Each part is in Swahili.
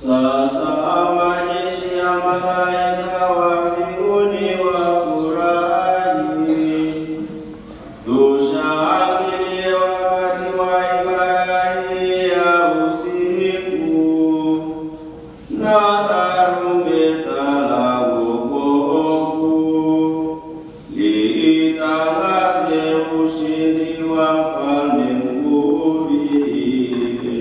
Sasa majeshi ya malaika wa mbinguni wafurahi, tushangilie wakati wa ibada hii ya usiku, na tarumbeta la wokovu litangaze ushindi wa mfalme mkuu vile.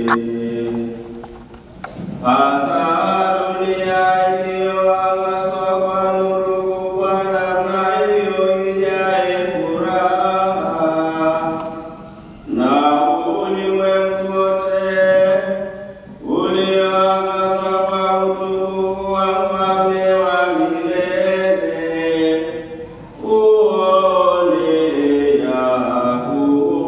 Hata dunia iliyoangazwa kwa nuru kubwa namna hiyo ijae furaha, na ulimwengu wote ulioangazwa kwa utukufu wa mfalme wa milele uone ya kuwa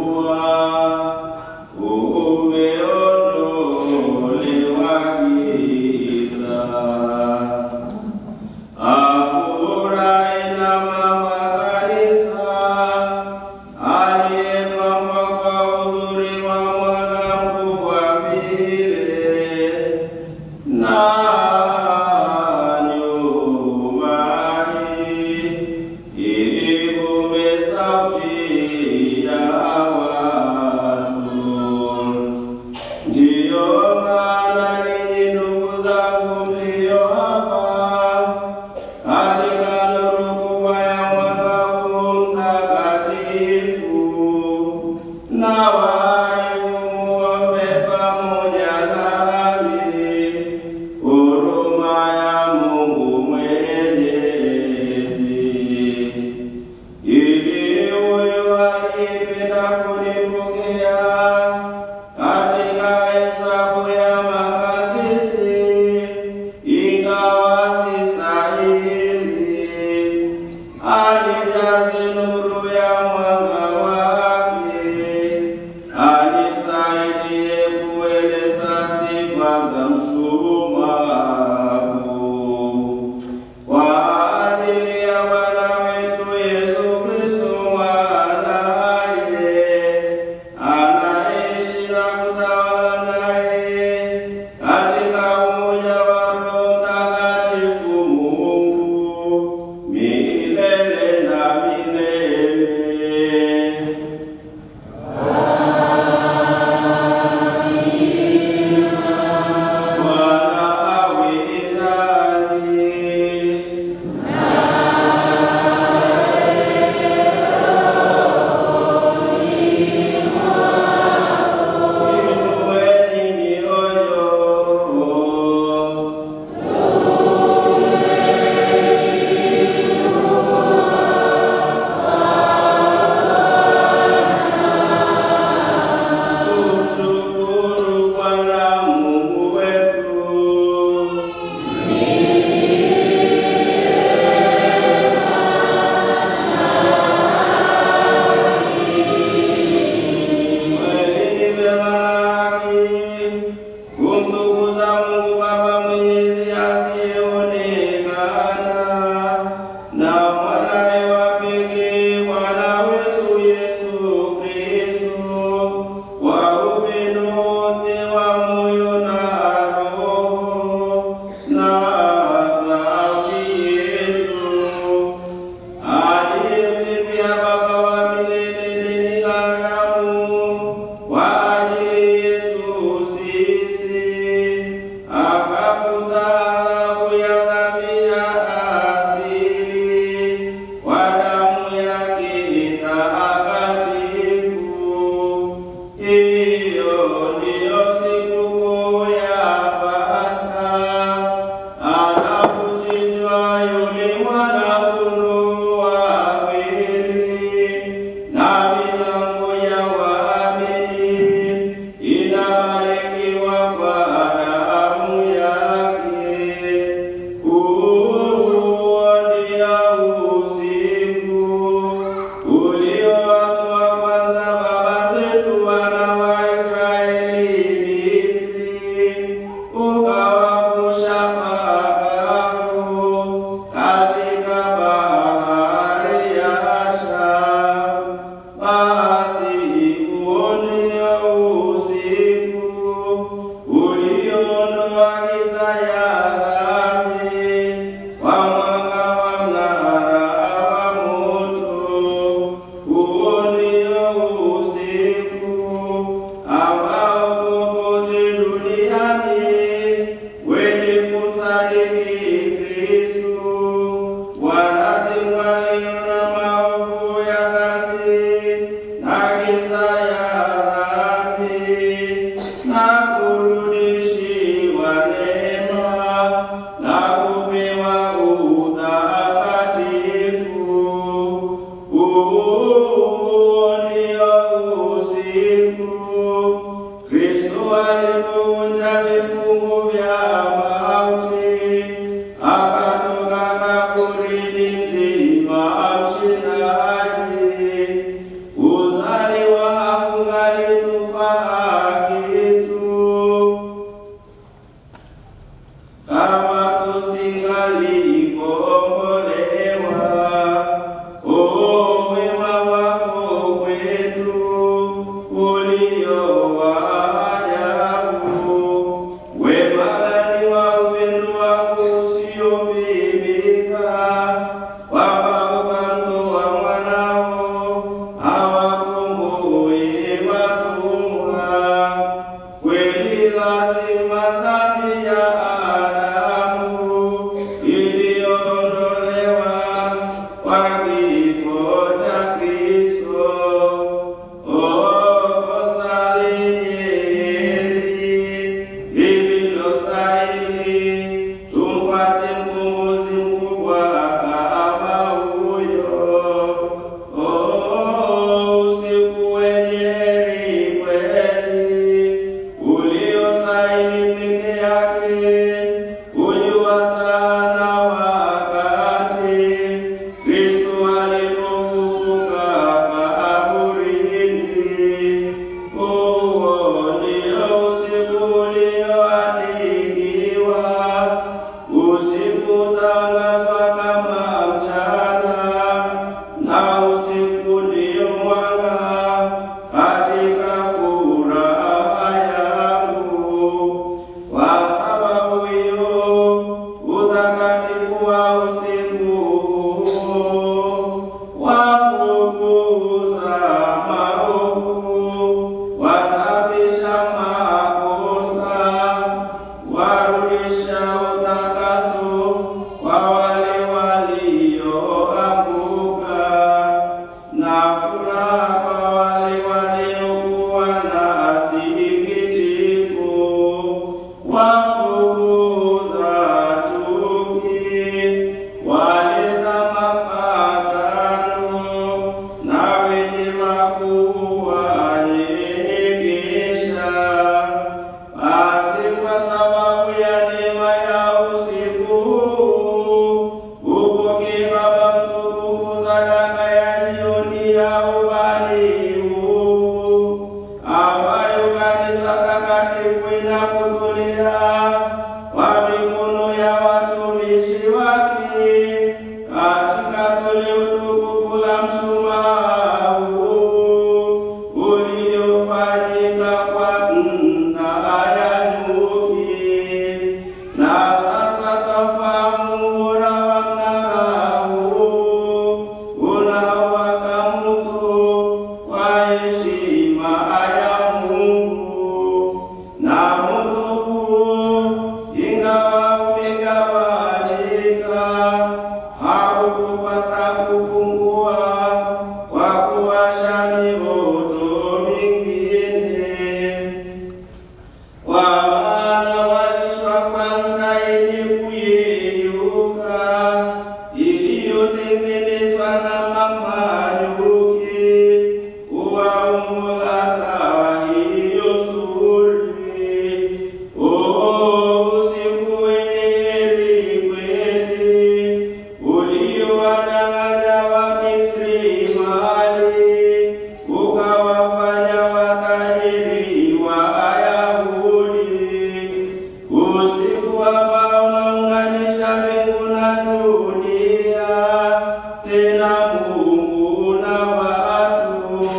Tena Mungu na watu,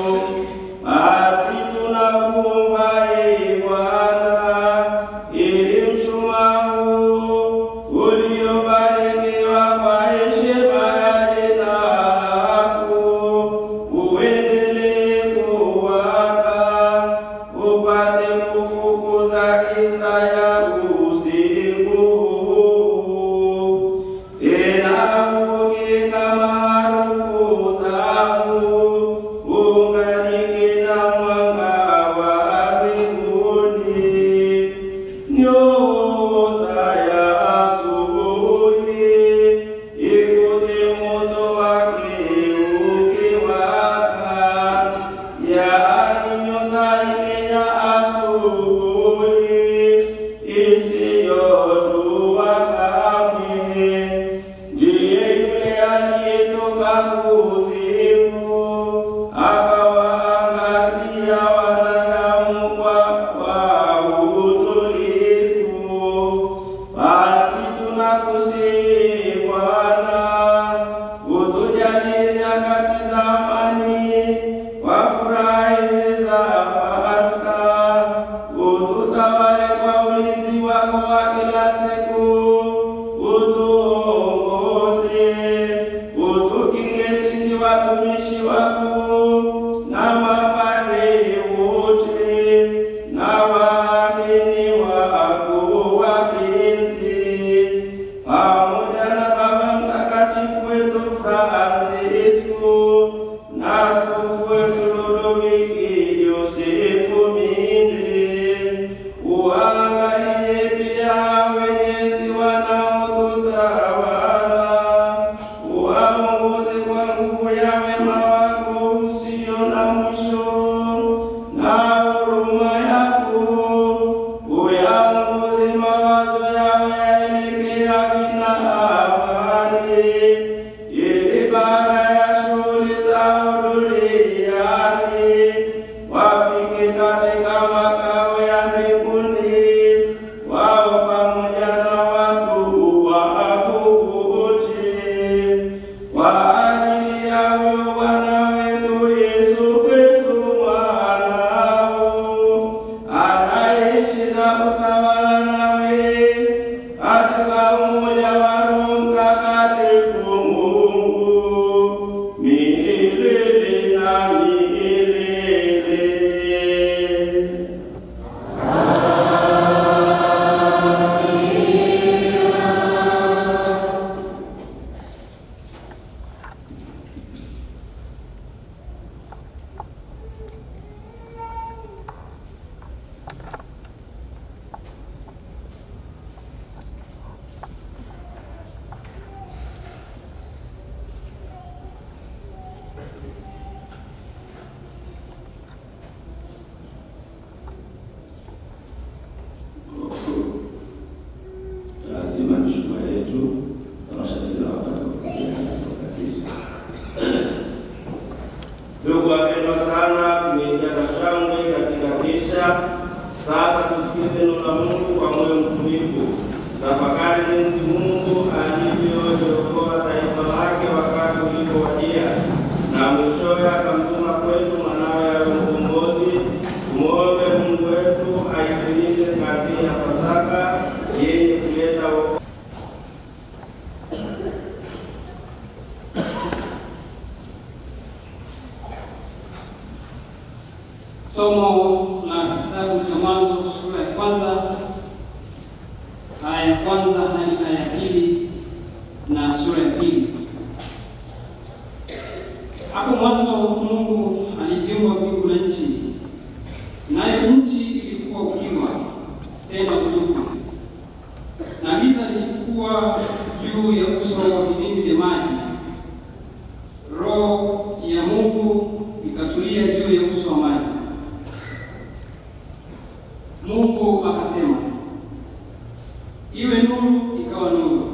basi bali nyota ile ya asubuhi isiyotua kamwe. Ndiye yule aliyetoka kuzimu akawaangazia wanadamu kwa utulivu. Basi tunakusihi Bwana, utujalie nyakati za amani kwa furaha hizi za Pasaka. Ututawale kwa ulinzi wako wa kila siku, utuongoze, utukinge sisi watumishi wako na mapadri wote na waamini wako wapenzi, pamoja na Baba Mtakatifu wetu Francisco na askofu wetu Ludoviki Yosefu Minde. Uangalie pia wenyezi wanaotutawala, uwaongoze kwa nguvu ya wema wako usio na mwisho na huruma yako. Uyaongoze mawazo yao yaelekee haki na amani, ili baada ya shughuli zao duniani wafike katika makao ya mbinguni, wao pamoja na watu wako wote. Kwa ajili ya huyo Bwana wetu Yesu Kristo mwanao, anaishi na kutawala nawe katika umoja wa Roho Mtakatifu Mungu milele na milele. Lazima mshumaa yetu tunashajiona wakati wa kutakatifu. Ndugu wapendwa sana, tumeingia na shangwe katika kisha. Sasa tusikie neno la Mungu kwa moyo mtulivu. Tafakari jinsi Mungu alivyoliokoa taifa lake wakati ulipowadia, na mwishowe akamtuma kwetu mwanawe awe mkombozi. Tumuombe Mungu wetu aitimize kazi ya Pasaka yenye kuleta wokovu. Somo la kitabu cha Mwanzo sura ya kwanza aya ya kwanza hadi aya ya pili na sura ya pili. Hapo mwanzo Mungu aliziumba mbingu na nchi, nayo nchi ilikuwa ukiwa tena utupu, na giza lilikuwa juu ya uso wa vilindi vya maji. Roho ya Mungu ikatulia juu ya uso wa maji. Mungu akasema, iwe nuru, ikawa nuru.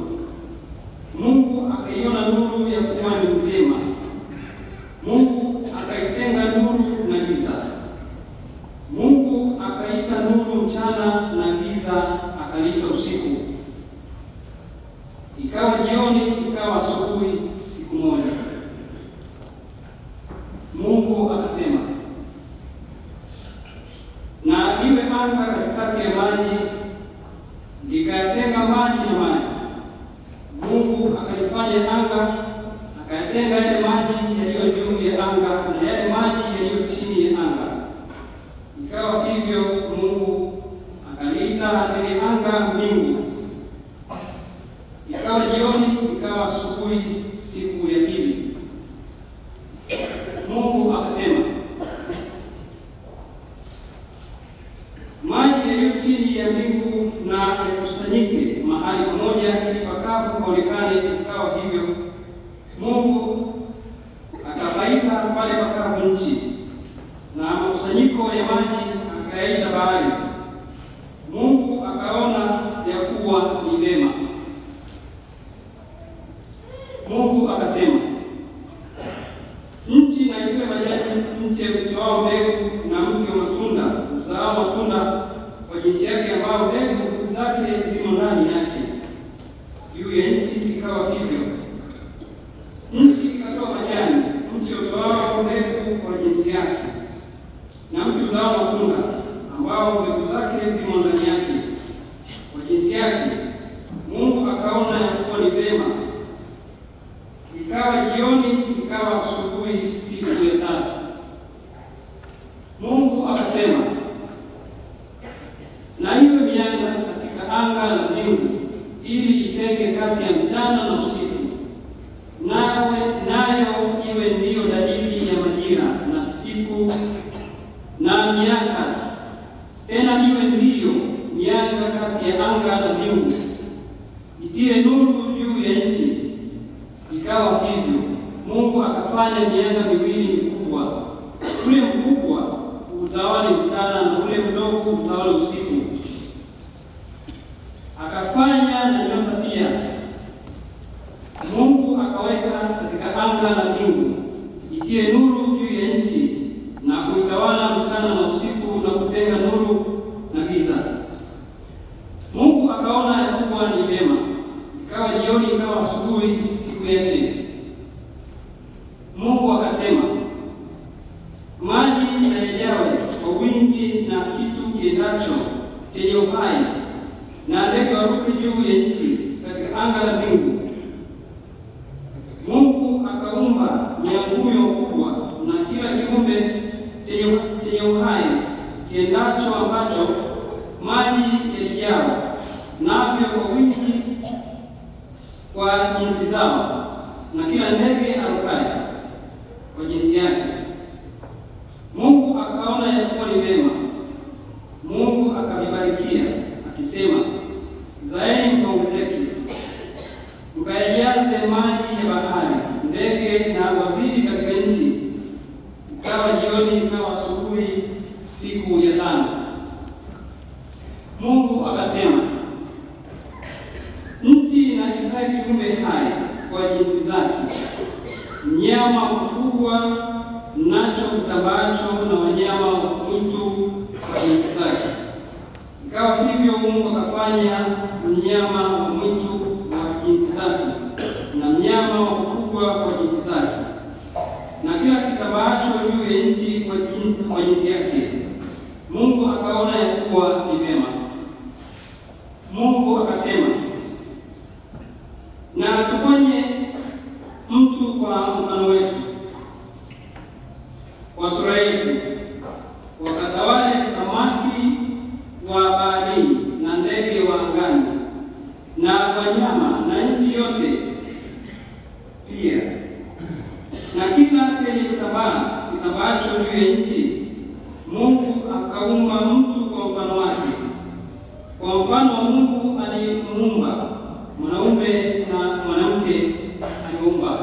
Mungu akaiona nuru ya kuwa ni njema. Mungu akaitenga nuru na giza. Mungu akaita nuru mchana na giza akaliita usiku. Ikawa jioni, ikawa asubuhi, siku moja. Mungu akasema, na iwe anga katikati ya maji, ikayatenga maji na maji. Mungu akalifanya anga, akayatenga yale maji yaliyo juu ya anga na yale maji yaliyo chini ya anga. Ikawa hivyo. Mungu akaliita ile anga mbingu. Ikawa jioni, ikawa asubuhi, siku ya pili. Mungu akasema, maji yaliyo chini ya mbingu na yakusanyike mahali pamoja, ili pakavu paonekane. Ikawa hivyo. Mungu akapaita pale pakavu nchi, na makusanyiko makusanyiko ya maji akayaita bahari. Mungu akaona ya kuwa ni vyema. Mungu akasema, nchi na iwe majani, nchi utoao mbegu, na mti wa matunda uzao matunda kwa jinsi yake, ambao mbegu zake zimo ndani yake. Juu ya nchi ikawa hivyo. Nchi ikatoa majani, mti utoao mbegu kwa jinsi yake, na mti uzao matunda ambao mbegu zake zimo ndani yake kwa jinsi yake. Mungu akaona ya kuwa ni vyema. Ikawa jioni, ikawa asubuhi, siku ya tatu. Mungu akasema, na iwe mianga katika anga la mbingu, ili itenge kati ya mchana na usiku, nayo iwe ndiyo dalili ya majira na siku na miaka. Tena iwe ndiyo mianga kati ya anga la mbingu, itie nuru juu ya nchi. Ikawa hivyo. Mungu akafanya mianga miwili mikubwa, ule mkubwa utawale mchana na ule mdogo utawale usiku. Akafanya na nyota pia. Mungu akaweka katika anga la mbingu, itie nuru juu ya nchi, na kuitawala mchana na usiku, na kutenga nuru na giza. Mungu akaona ya kuwa ni vyema. Ikawa jioni, ikawa asubuhi, siku ya nne. Mungu akasema, maji na yajawe kwa wingi, na kitu kiendacho chenye uhai, na ndege waruke juu ya nchi katika anga la mbingu. Mungu akaumba mianguyo kubwa na kila kiumbe chenye uhai kiendacho, ambacho maji yalijao, navyo kwa wingi kwa jinsi zao, na kila ndege arukaye kwa jinsi yake. Mungu akaona ya kuwa ni vyema. Mungu akavibarikia akisema, zaeni mkaongezeke, mkayajaze maji ya bahari, ndege na wazidi katika nchi. Ikawa jioni, ikawa asubuhi, siku ya tano. Mungu akasema, nchi na izae kiumbe hai kwa jinsi zake, mnyama kufugwa nacho kitambaacho, na wanyama wa mwitu kwa jinsi zake. Ikawa hivyo. Mungu akafanya mnyama wa mwitu wa jinsi zake, na mnyama wa kufugwa kwa jinsi zake, na kila kitambaacho juu ya nchi kwa jinsi yake. Mungu akaona ya kuwa ni vyema. Mungu akasema, na tufanye mtu kwa mfano wetu, kwa sura yetu, wakatawale samaki wa baharini, na ndege wa angani, na wanyama, na nchi yote pia, na kila chenye kitambaacho juu ya nchi. Mungu akaumba mtu kwa mfano wake, kwa mfano wa Mungu alimuumba, mwanaume na mwanamke aliumba.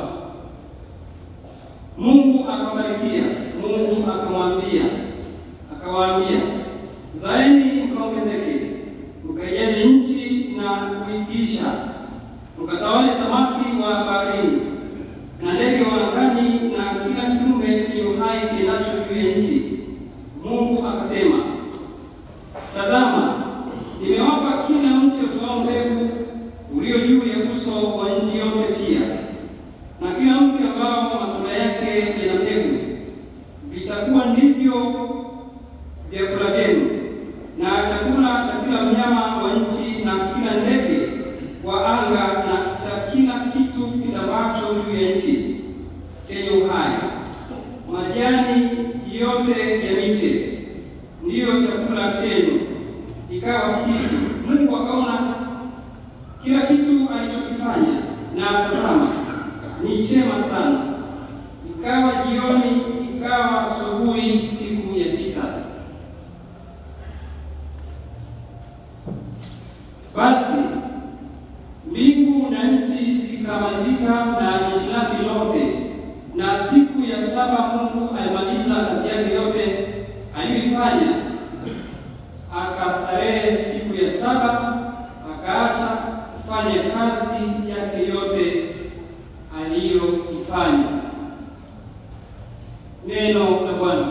Mungu akawabarikia. Mungu akawaambia, zaeni mkaongezeke, mkaijaze nchi na kuitiisha, mkatawale samaki wa baharini, na ndege wa angani, na kila kiumbe chenye uhai kiendacho juu ya nchi. Mungu akasema, tazama, nimewapa kila mti utoao mbegu ulio juu ya uso wa nchi yote pia, na kila mti ambao matunda yake yana mbegu, vitakuwa ndivyo vyakula vyenu, na chakula cha kila mnyama wa nchi, na kila ndege wa anga, na cha kila kitu kitambaacho juu ya nchi chenye uhai. Majani yote ya miche ndiyo chakula chenu. Ikawa hivi. Mungu akaona kila kitu alichokifanya, na tazama, ni chema sana. Ikawa jioni, ikawa asubuhi, siku ya sita. Basi mbingu na nchi zikamalizika na jeshi lake lote, na siku ya saba Mungu alimaliza kazi yake yote alilifanya, akastarehe siku ya saba, akaacha kufanya kazi yake yote aliyoifanya. Neno la Bwana.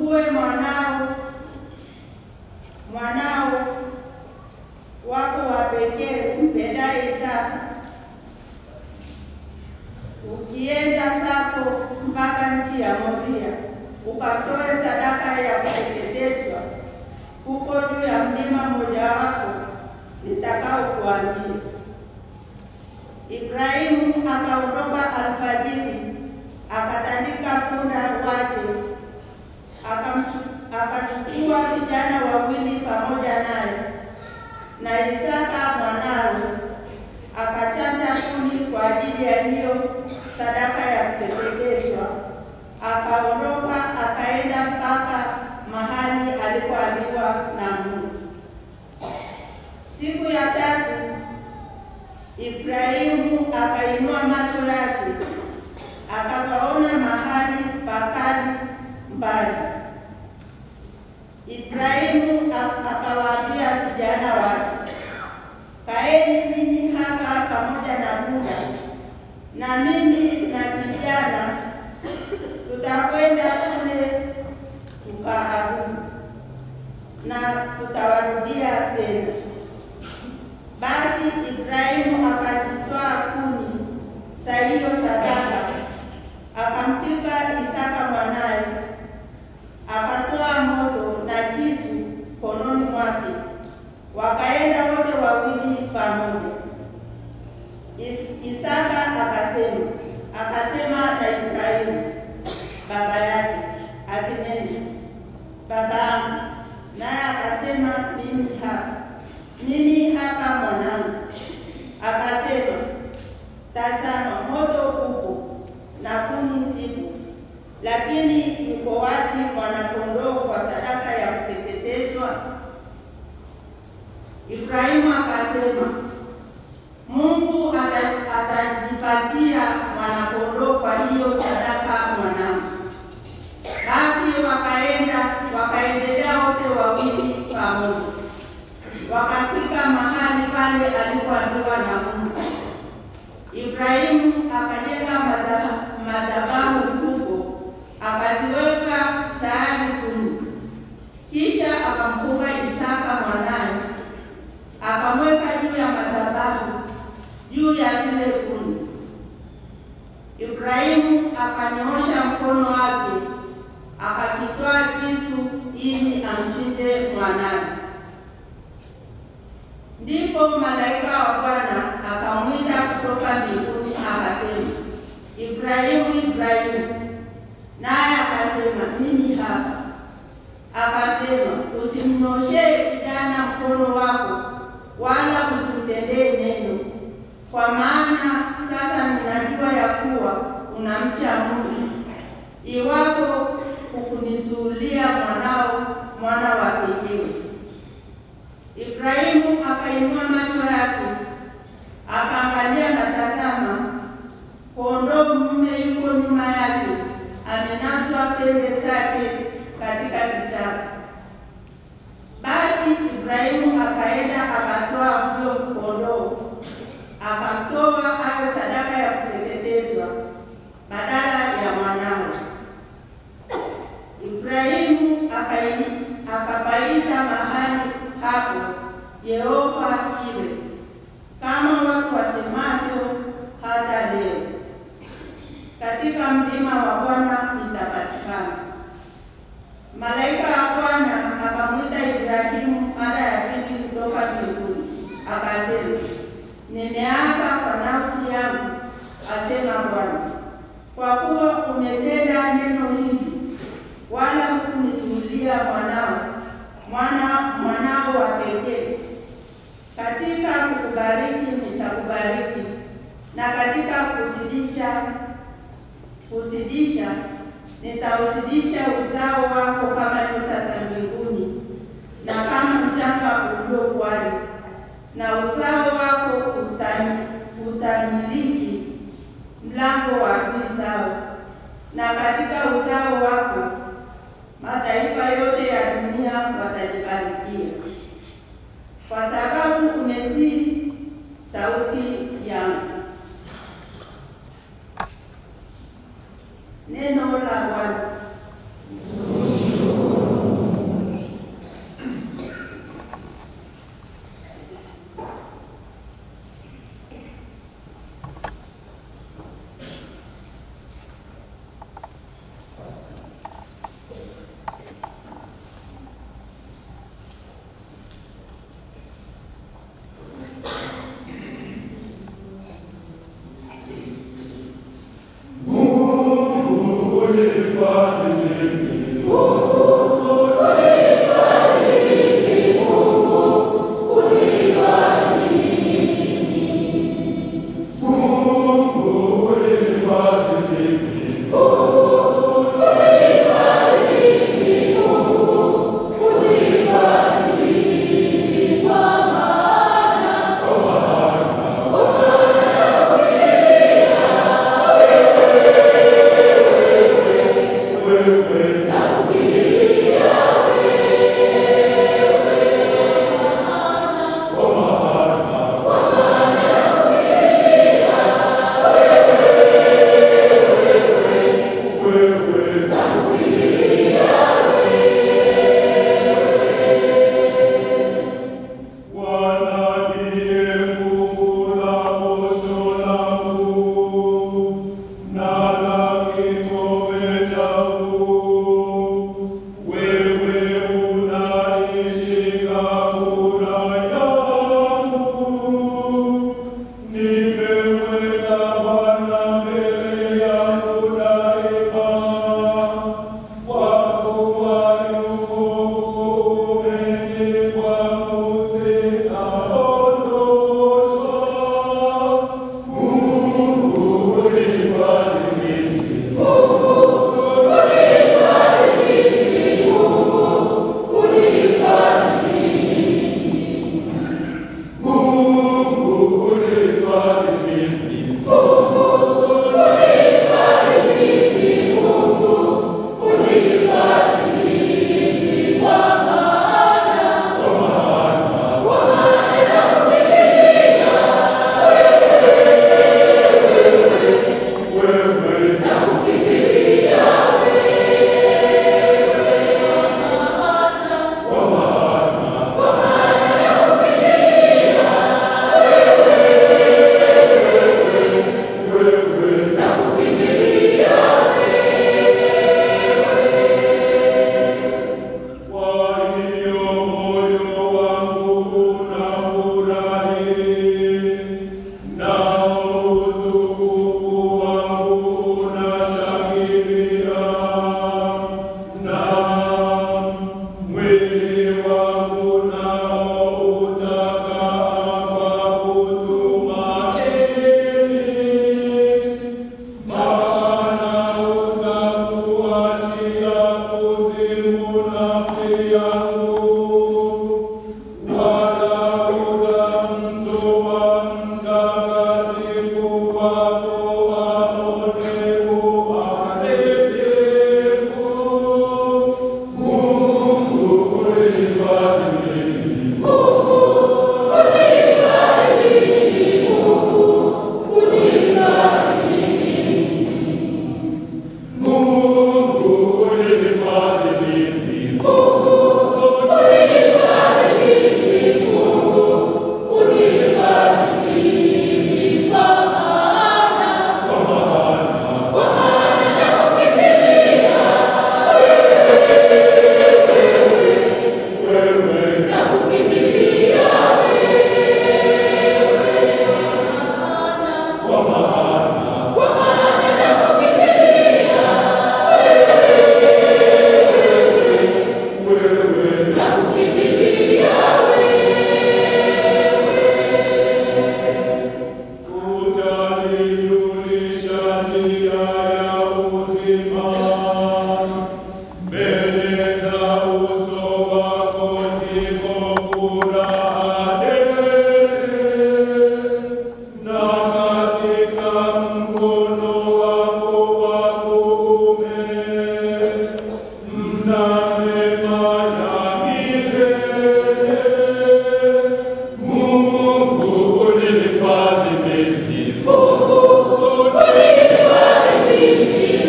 Mchukue mwanao wako wa pekee umpendaye Isaka, ukienda zako mpaka nchi ya Moria, ukatoe sadaka ya kuteketezwa huko juu ya mlima mmoja wako nitakao kuambia. Ibrahimu akaondoka alfajiri, akatandika punda wake, akachukua vijana wawili pamoja naye na Isaka mwanawe, akachanja kuni kwa ajili ya hiyo sadaka ya kuteketezwa. Akaondoka akaenda mpaka mahali alipoambiwa na Mungu. Siku ya tatu Ibrahimu akainua macho yake, akapaona mahali pakali mbali. Ibrahimu akawaambia vijana wake, kaeni ninyi hapa pamoja na punda, na mimi na kijana tutakwenda kule tukaabudu, na tutawarudia tena. Basi Ibrahimu akazitoa kuni za hiyo sadaka, akamtika Isaka mwanaye, akatoa moto na kisu kononi mwake, wakaenda wote wawili pamoja. Isaka akasema na Ibrahimu baba yake akinena, babangu. Naye akasema, mimi hapa mwanangu. Akasema, tazama, moto upo na kuni zipo, lakini yuko wapi mwana-kondoo kwa sadaka ya kuteketezwa? Ibrahimu akasema, Mungu atanipatia mwana-kondoo kwa hiyo sadaka mwanangu. Basi wakaendelea wote wawili pamoja, wakafika mahali pale alipoambiwa na Mungu. Ibrahimu akajenga madhabahu huko, akaziweka tayari kuni. Kisha akamfunga Isaka mwanaye, akamweka juu ya madhabahu, juu ya zile kuni. Ibrahimu akanyoosha mkono wake, akakitoa kisu ili amchinje mwanaye. Ndipo malaika wa Bwana akamwita kutoka mbinguni, akasema, Ibrahimu, Ibrahimu. Naye akasema, mimi hapa. Akasema, usimnyoshee kijana mkono wako, wala usimtendee neno, kwa maana sasa ninajua ya kuwa unamcha Mungu, iwapo hukunisuulia mwana wa pekee. Ibrahimu akainua macho yake, akaangalia, na tazama, kondoo mume yuko nyuma yake, amenaswa pembe zake katika kichaka. Basi Ibrahimu akaenda akatoa huyo kondoo, akamtoa awe sadaka ya kuteketezwa badala ya mwanawe. Ibrahimu akapaita mahali hapo Yehova Ire, kama watu wasemavyo hata leo, katika mlima wa Bwana itapatikana. Malaika wa Bwana akamwita Ibrahimu mara ya pili kutoka mbinguni, akasema, nimeapa kwa nafsi yangu, asema Bwana, kwa kuwa umetenda neno hili, wala hukunisuulia mwanao wa pekee. Katika kukubariki nitakubariki, na katika kuzidisha nitauzidisha uzao wako kama nyota za mbinguni na kama mchanga ulio pwani, na uzao wako utamiliki mlango wa adui zao, na katika uzao wako mataifa yote ya dunia watajibarikia, kwa sababu umetii sauti yangu. Neno la Bwana.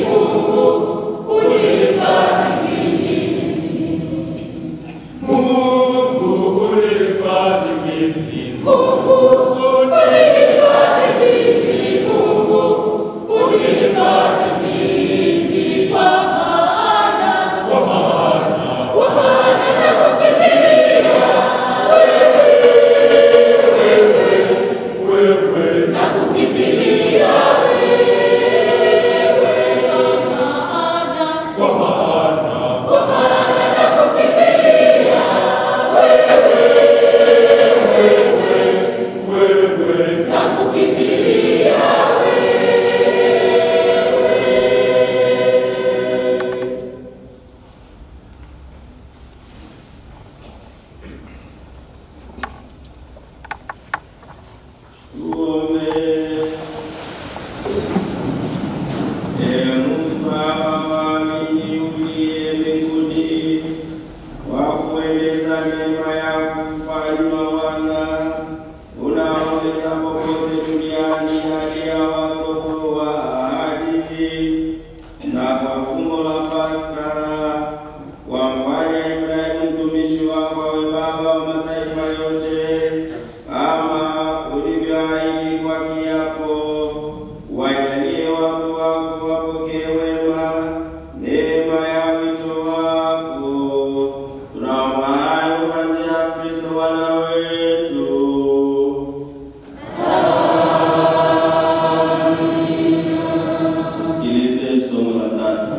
Mungu na kwa fumbo la Pasaka wamfanya Ibrahimu mtumishi wako awe baba wa mataifa yote, kama ulivyoahidi kwa kiapo. Wajalie watu wako wapokee wema neema ya wito wako. Tunaomba hayo kwa njia ya Kristo Bwana wetu. Sikilize somo la 3.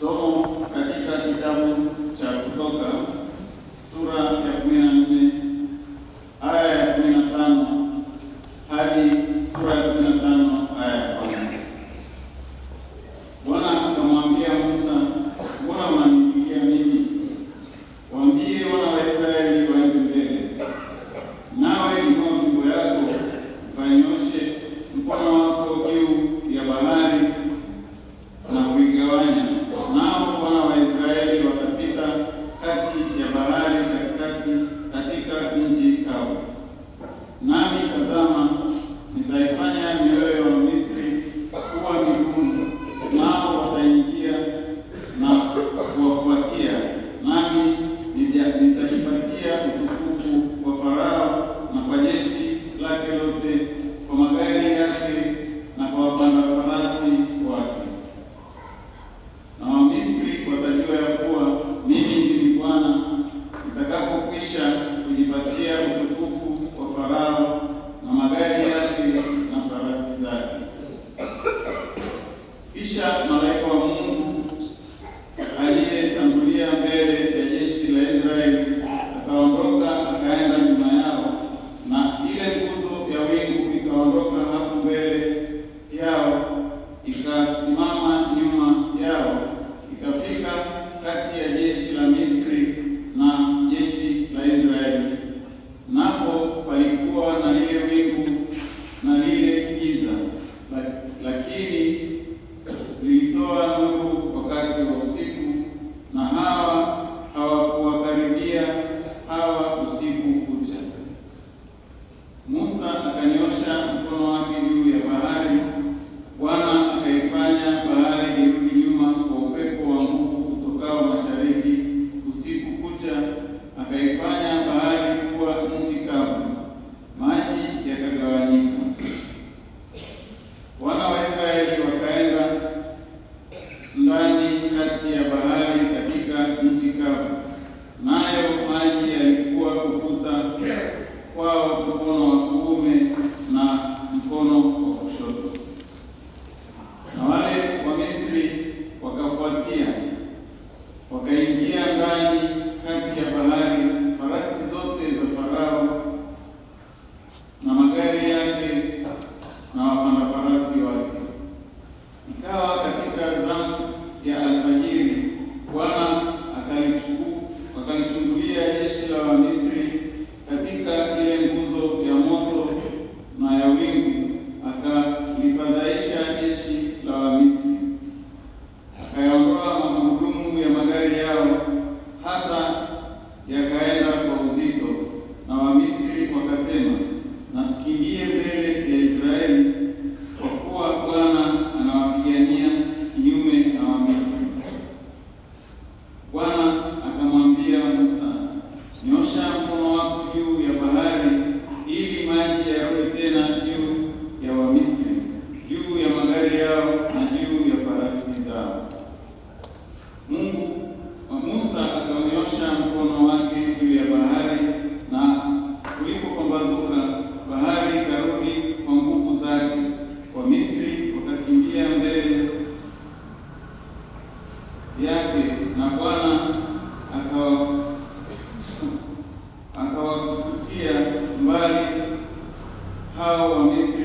Somo katika kitabu cha Kutoka sura ya 14 aya ya 15 hadi sura ya 15 aya ya 1. Bwana akamwambia Musa, mbona mnanipigia mimi? Waambie wana wa Israeli waende mbele. Nawe inua fimbo yako ukanyoshe mkono wako juu ya bahari na kuigawanya. Nao wana wa Israeli watapita kati ya bahari katika nchi kavu. Nami tazama, nitaifanya mioyo ya Misri kuwa migumu, nao wataingia na kuwafuatia. Nami nitajipatia utukufu kwa Farao na kwa jeshi lake lote, kwa magari yake na kwa wapanda farasi wake. Na Wamisri watajua ya kuwa mimi ndimi Bwana, nitakapokwisha kujipatia utukufu kwa Farao na magari yake na farasi zake. Kisha malaika wa Mungu aliyetangulia mbele ya jeshi la Israeli akaondoka akaenda nyuma yao, na ile nguzo ya wingu ikaondoka hapo mbele yao ikasimama nyuma yao, ikafika kati ya jeshi la Misri na jeshi la Israeli. Napo palikuwa na lile wingu na lile giza, lakini lilitoa nuru wakati wa usiku, na hawa hawakuwakaribia hawa usiku kucha. Musa akanyosha mkono wake juu ya bahari. Bwana akaifanya bahari irudi nyuma kwa upepo wa nguvu kutokao mashariki usiku kucha, akaifanya bahari kuwa nchi kavu, maji yakagawanyika. Wana wa Israeli wakaenda ndani kati ya bahari katika nchi kavu, nayo maji yalikuwa ukuta kwao mkono wa kuume na mkono wa kushoto. Na wale wa Misri wakafuatia, wakaingia ndani kati ya bahari, farasi zote za Farao na magari yake na wapanda farasi wake. Ikawa katika zamu ya alfajiri, Bwana akalichungulia jeshi la Wamisri katika ile nguzo ya moto na ya wingu, akalifadhaisha jeshi la Wamisri. Akayaondoa magurudumu ya magari yao hata yakaenda kwa uzito, na Wamisri wakasema, na tukimbie mbele ya Israeli, kwa kuwa Bwana anawapigania kinyume na Wamisri. Bwana akamwambia Musa, nyosha mkono wako juu ya bahari, ili maji yarudi tena juu ya Wamisri, juu ya magari yao na juu ya farasi zao. Musa akanyosha mkono wake juu ya bahari, na kulipopambazuka bahari ikarudi kwa nguvu zake. Wamisri wakakimbia mbele yake, na Bwana akawakutia mbali hao Wamisri